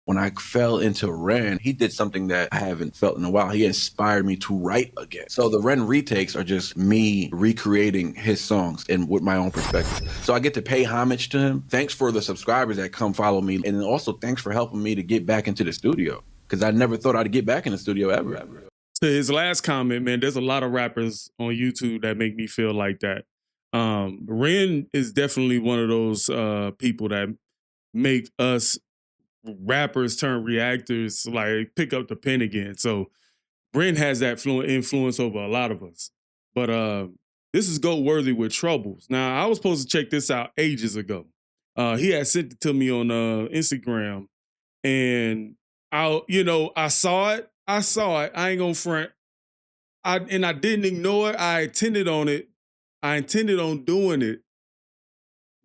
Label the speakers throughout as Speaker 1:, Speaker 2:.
Speaker 1: When I fell into Ren, he did something that I haven't felt in a while. He inspired me to write again. So the Ren retakes are just me recreating his songs and with my own perspective. So I get to pay homage to him. Thanks for the subscribers that come follow me. And also thanks for helping me to get back into the studio, because I never thought I'd get back in the studio ever.
Speaker 2: To his last comment, man, there's a lot of rappers on YouTube that make me feel like that. Ren is definitely one of those people that make us rappers turn reactors, like pick up the pen again. So Ren has that influence over a lot of us. But this is Go Worthy with Troubles. Now, I was supposed to check this out ages ago. He had sent it to me on Instagram, and I saw it. I ain't gonna front. I didn't ignore it. I intended on it. I intended on doing it,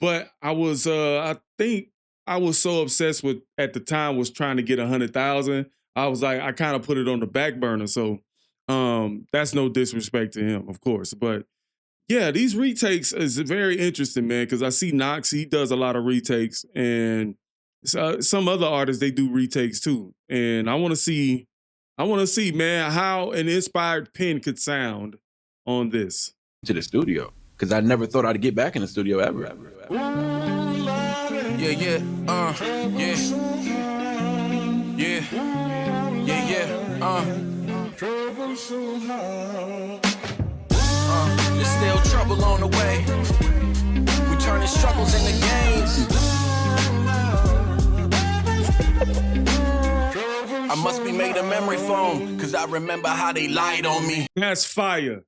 Speaker 2: but I was I think I was so obsessed with, at the time, was trying to get 100,000. I was like, I kind of put it on the back burner. So that's no disrespect to him, of course. But yeah, these retakes is very interesting, man, because I see Knox, he does a lot of retakes, and some other artists, they do retakes too. And I want to see, man, how an inspired pen could sound on this.
Speaker 1: To the studio, because I never thought I'd get back in the studio ever.
Speaker 3: Yeah. There's still trouble on the way. We turning struggles into gains. I must be made a memory foam, cause I remember how they lied on me.
Speaker 2: That's fire.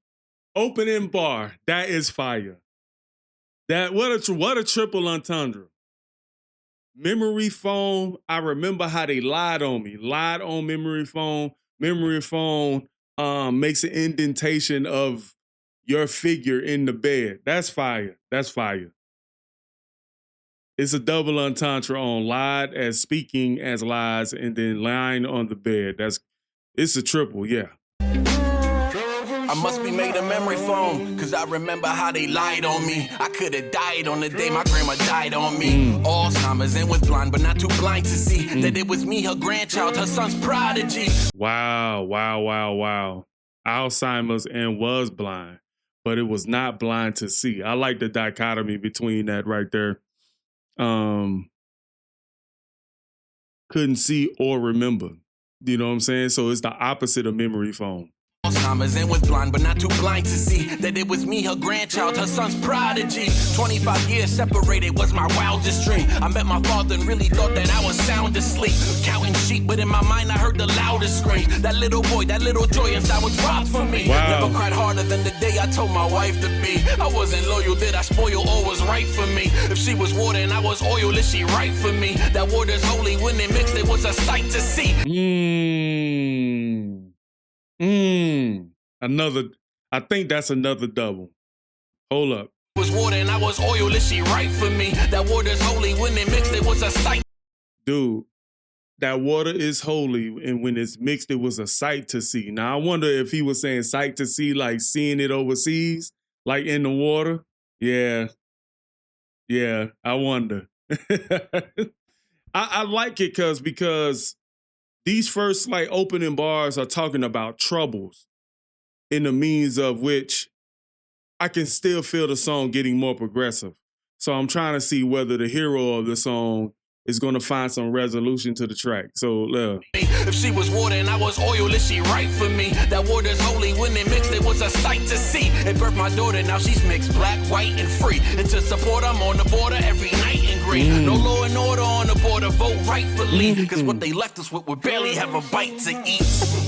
Speaker 2: Opening bar, that is fire. That what a triple entendre. Memory foam, I remember how they lied on me. Lied on memory foam. Memory foam makes an indentation of your figure in the bed. That's fire. That's fire. It's a double entendre on lied as speaking as lies, and then lying on the bed. It's a triple, yeah.
Speaker 3: I must be made a memory foam, cause I remember how they lied on me. I could have died on the day my grandma died on me. Alzheimer's and was blind, but not too blind to see that it was me, her grandchild, her son's prodigy.
Speaker 2: Wow. Alzheimer's and was blind, but it was not blind to see. I like the dichotomy between that right there. Couldn't see or remember. You know what I'm saying? So it's the opposite of memory foam.
Speaker 3: Alzheimer's and was blind, but not too blind to see that it was me, her grandchild, her son's prodigy. 25 years separated was my wildest dream. I met my father and really thought that I was sound asleep, counting sheep, but in my mind I heard the loudest screams. That little boy, that little joy inside was robbed from me.
Speaker 2: Wow.
Speaker 3: Never cried harder than the day I told my wife to be. I wasn't loyal, did I spoil all was right for me? If she was water and I was oil, is she right for me? That water's holy, when they mixed it was a sight to see.
Speaker 2: I think that's another double. Hold up.
Speaker 3: Was water and I was oil, is she right for me? That water's holy, when they mixed it was a sight.
Speaker 2: Dude, that water is holy, and when it's mixed, it was a sight to see. Now, I wonder if he was saying sight to see, like seeing it overseas, like in the water. Yeah, I wonder. I like it because these first like opening bars are talking about troubles, in the means of which I can still feel the song getting more progressive. So I'm trying to see whether the hero of the song is going to find some resolution to the track. So,
Speaker 3: if she was water and I was oil, is she right for me? That water's holy, when they mixed it was a sight to see. It birthed my daughter, now she's mixed black, white, and free. And to support, I'm on the border every night in green. No law and order on the border, vote rightfully. Cause what they left us with would barely have a bite to eat.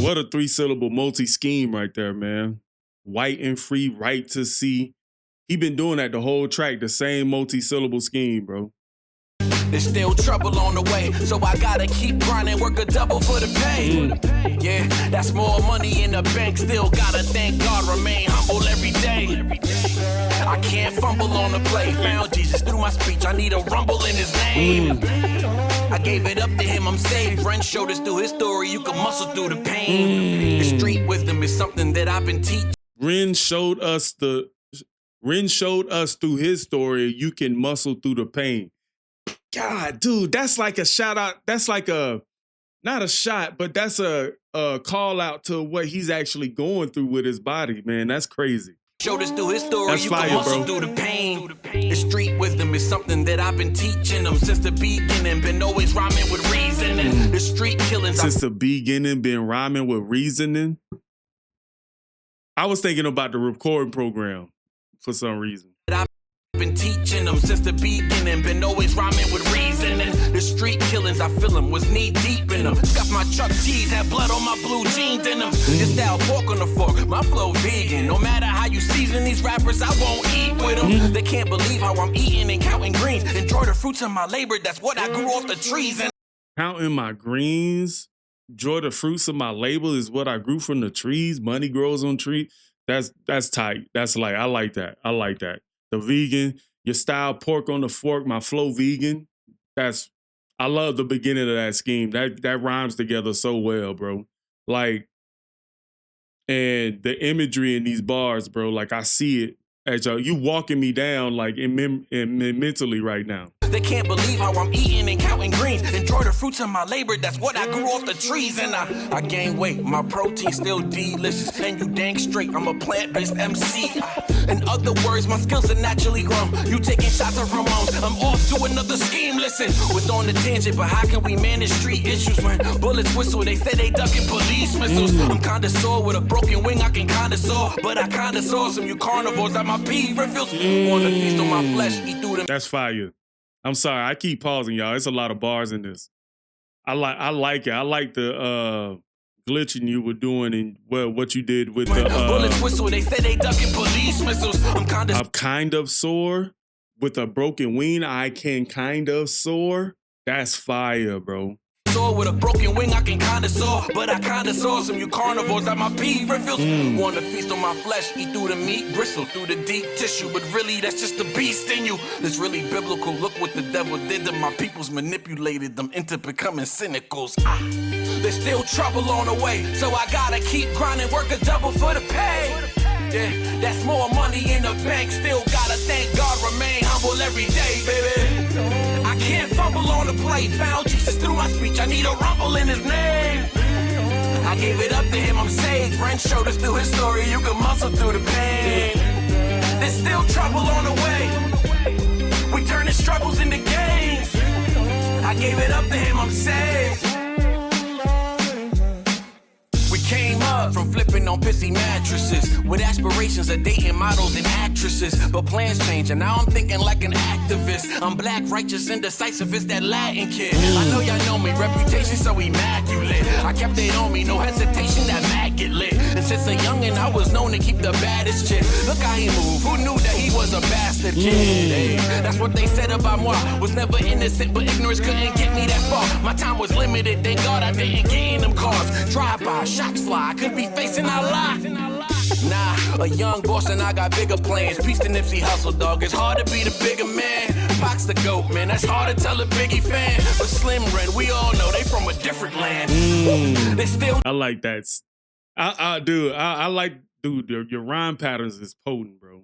Speaker 2: What a 3-syllable multi-scheme right there, man. White and free, right to see. He been doing that the whole track, the same multi-syllable scheme, bro.
Speaker 3: There's still trouble on the way, so I gotta keep grinding, work a double for the pay. Yeah, that's more money in the bank, still gotta thank God, remain humble every day. I can't fumble on the play, found Jesus through my speech, I need a rumble in his name. I gave it up to him, I'm saved. Ren showed us through his story, you can muscle through the pain. The street wisdom is something that I've been teaching.
Speaker 2: Ren showed us through his story, you can muscle through the pain. God, dude, that's like a shout out. That's like a not a shot, but that's a call out to what he's actually going through with his body, man. That's crazy.
Speaker 3: Showed us through his story,
Speaker 2: That's
Speaker 3: you
Speaker 2: fire,
Speaker 3: can muscle
Speaker 2: bro.
Speaker 3: through the pain. The street wisdom is something that I've been teaching them since the beginning. Been always rhyming with reasoning. The street killings.
Speaker 2: Since the beginning, been rhyming with reasoning. I was thinking about the recording program for some reason.
Speaker 3: Been teaching them since the beginning, been always rhyming with reasoning. The street killings, I feel them, was knee deep in them. Scuff my Chuck T's, had blood on my blue jeans in them. Your style pork on the fork, my flow vegan. No matter how you season these rappers, I won't eat with them. They can't believe how I'm eating and counting greens. Enjoy the fruits of my labor, that's what I grew off the trees. And
Speaker 2: Counting my greens, enjoy the fruits of my labor is what I grew from the trees. Money grows on trees. That's tight. That's like, I like that. I like that. The vegan, your style pork on the fork, my flow vegan. I love the beginning of that scheme. That rhymes together so well, bro. Like, and the imagery in these bars, bro, like I see it as you walking me down like mentally right now.
Speaker 3: they can't believe how I'm eating and counting greens. Enjoy the fruits of my labor, that's what I grew off the trees. And I gain weight, my protein still delicious. And you dang straight, I'm a plant-based MC. In other words, my skills are naturally grown. You taking shots of Ramones, I'm off to another scheme. Listen, we're on the tangent, but how can we manage street issues when bullets whistle? They say they ducking police missiles. I'm kinda sore with a broken wing, I can kinda saw, but I kinda saw some you carnivores at my pee refills. Want to feast on my flesh, eat through them.
Speaker 2: That's fire. I'm sorry, I keep pausing, y'all. It's a lot of bars in this. I like it. I like the glitching you were doing and what you did with the
Speaker 3: bullets whistle. They say they ducking police missiles. I'm
Speaker 2: kind of sore with a broken wing. I can kind of soar. That's fire, bro.
Speaker 3: With a broken wing, I can kinda saw, but I kinda saw some you carnivores at my pee refills. Want to feast on my flesh, eat through the meat, bristle through the deep tissue, but really that's just the beast in you. It's really biblical. Look what the devil did to my peoples, manipulated them into becoming cynicals. There's still trouble on the way, so I gotta keep grinding, work a double for the pay. Yeah, that's more money in the bank. Still gotta thank God, remain humble every day, baby. I can't fumble on the plate. Found Jesus through my speech. I need a rumble in his name. I gave it up to him. I'm saved. Friends showed us through his story. You can muscle through the pain. There's still trouble on the way. We turning struggles into gains. I gave it up to him. I'm saved. Came up from flipping on pissy mattresses with aspirations of dating models and actresses, but plans change and now I'm thinking like an activist. I'm black, righteous, indecisive, it's that Latin kid. I know y'all know me, reputation so immaculate. I kept it on me, no hesitation, that mag get lit. And since a youngin' I was known to keep the baddest chick. Look how he moved, who knew that he was a bastard kid? Hey, that's what they said about moi. Was never innocent, but ignorance couldn't get me that far. My time was limited, thank God I didn't get in them cars. Drive-by, shots fly, I could be facing a lot. Nah, a young boss and I got bigger plans. Peace to Nipsey Hussle, dog. It's hard to be the bigger man. Pac's the GOAT, man. That's hard to tell a Biggie fan. But Slim Red, we all know they from a different land. They still.
Speaker 2: I like that. I like, dude, your rhyme patterns is potent, bro.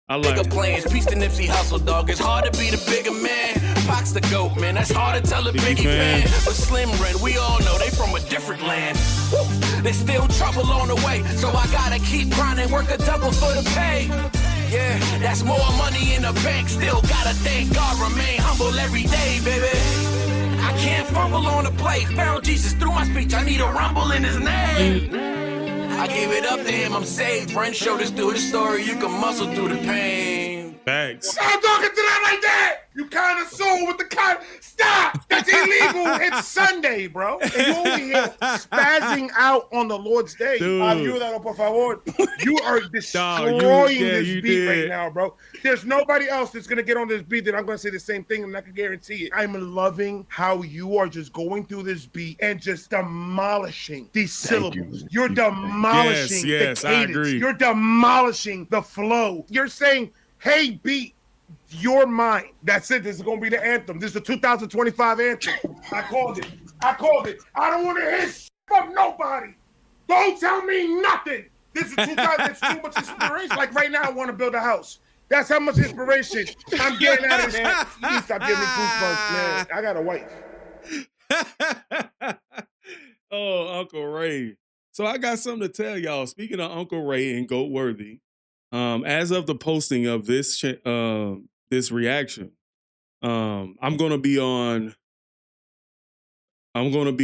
Speaker 2: I like
Speaker 3: bigger plans. Peace to Nipsey Hussle, dog. It's hard to be the bigger man. Pac's the GOAT, man. That's hard to tell a Biggie fan. But Slim Red, we all know they from a different land. There's still trouble on the way, so I gotta keep grinding, work a double for the pay. Yeah, that's more money in the bank. Still gotta thank God, remain humble every day, baby. I can't fumble on the plate. Found Jesus through my speech. I need a rumble in his name. I gave it up to him. I'm saved. Friends showed us through his story. You can muscle through the pain.
Speaker 2: Thanks.
Speaker 4: I'm talking to that like that. You kind of soul with the kind. Stop. That's illegal. It's Sunday, bro. And you over here spazzing out on the Lord's day. Ayúdalo, por favor. You are destroying this beat right now, bro. There's nobody else that's going to get on this beat that I'm going to say the same thing, and I can guarantee it. I'm loving how you are just going through this beat and just demolishing these syllables. You're demolishing the cadence.
Speaker 2: I agree.
Speaker 4: You're demolishing the flow. You're saying, hey, beat, you're mine. That's it. This is going to be the anthem. This is the 2025 anthem. I called it. I don't want to hear shit from nobody. Don't tell me nothing. This is 2000. It's too much inspiration. Like right now, I want to build a house. That's how much inspiration I'm getting out of this. Please stop giving me goosebumps, man. I got a wife.
Speaker 2: Uncle Ray. So I got something to tell y'all. Speaking of Uncle Ray and Goat Worthy, as of the posting of this this reaction, I'm gonna be a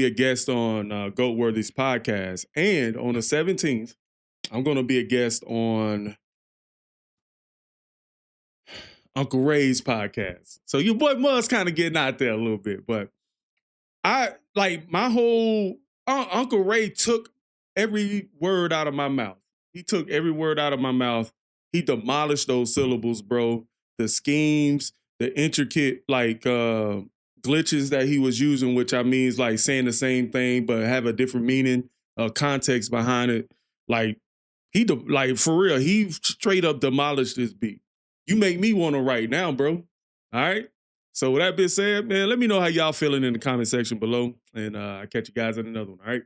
Speaker 2: guest on Goat Worthy's podcast, and on the 17th, I'm gonna be a guest on Uncle Ray's podcast. So your boy Muzz kind of getting out there a little bit, but I like my whole Uncle Ray took every word out of my mouth. He took every word out of my mouth. He demolished those syllables, bro. The schemes, the intricate like glitches that he was using, which I mean is like saying the same thing but have a different meaning, context behind it. Like like for real, he straight up demolished this beat. You make me want to write now, bro. All right. So with that being said, man, let me know how y'all feeling in the comment section below, and I'll catch you guys in another one. All right.